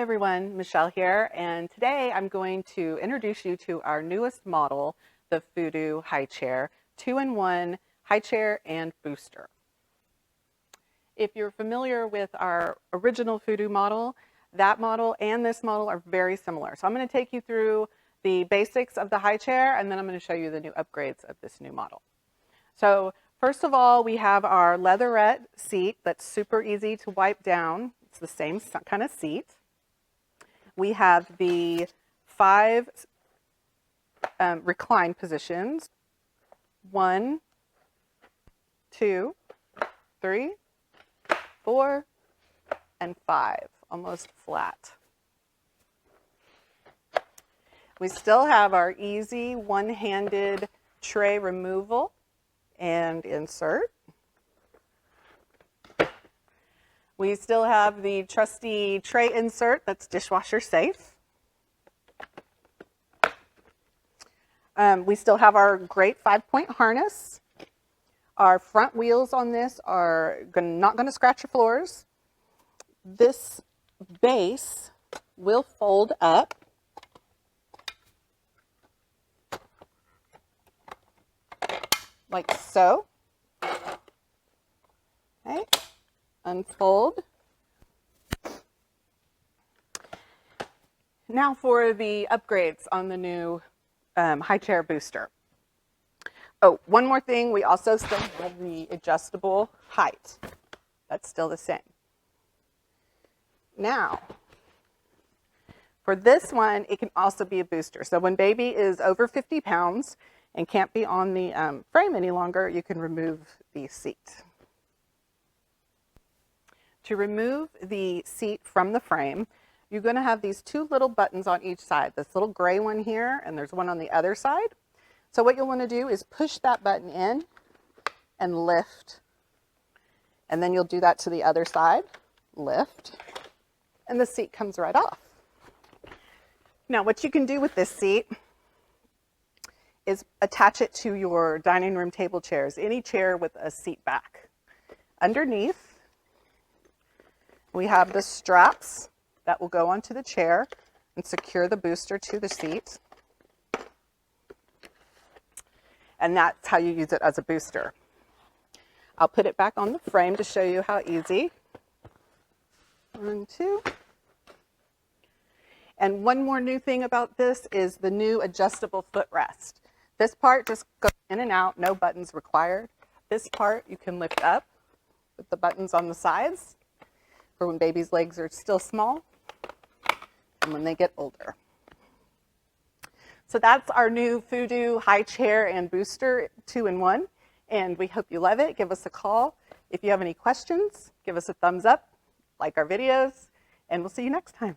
everyone, Michelle here, and today I'm going to introduce you to our newest model, the Foodoo High Chair, 2-in-1 high chair and booster. If you're familiar with our original Foodoo model, that model and this model are very similar. So I'm going to take you through the basics of the high chair, and then I'm going to show you the new upgrades of this new model. So first of all, we have our leatherette seat that's super easy to wipe down. It's the same kind of seat. We have the 5 recline positions. 1, 2, 3, 4, and 5, almost flat. We still have our easy one-handed tray removal and insert. We still have the trusty tray insert that's dishwasher safe. We still have our great 5-point harness. Our front wheels on this are not going to scratch your floors. This base will fold up. Like so. Okay. Unfold. Now for the upgrades on the new high chair booster. Oh, one more thing, we also still have the adjustable height. That's still the same. Now, for this one, it can also be a booster. So when baby is over 50 pounds and can't be on the frame any longer, you can remove the seat. To remove the seat from the frame, you're going to have these 2 little buttons on each side. This little gray one here, and there's one on the other side. So what you'll want to do is push that button in and lift. And then you'll do that to the other side, lift, and the seat comes right off. Now what you can do with this seat is attach it to your dining room table chairs, any chair with a seat back. Underneath, we have the straps that will go onto the chair and secure the booster to the seat. And that's how you use it as a booster. I'll put it back on the frame to show you how easy. 1, 2. And one more new thing about this is the new adjustable footrest. This part just goes in and out, no buttons required. This part you can lift up with the buttons on the sides for when baby's legs are still small and when they get older. So that's our new Foodoo High Chair and Booster 2-in-1, and we hope you love it. Give us a call. If you have any questions, give us a thumbs up, like our videos, and we'll see you next time.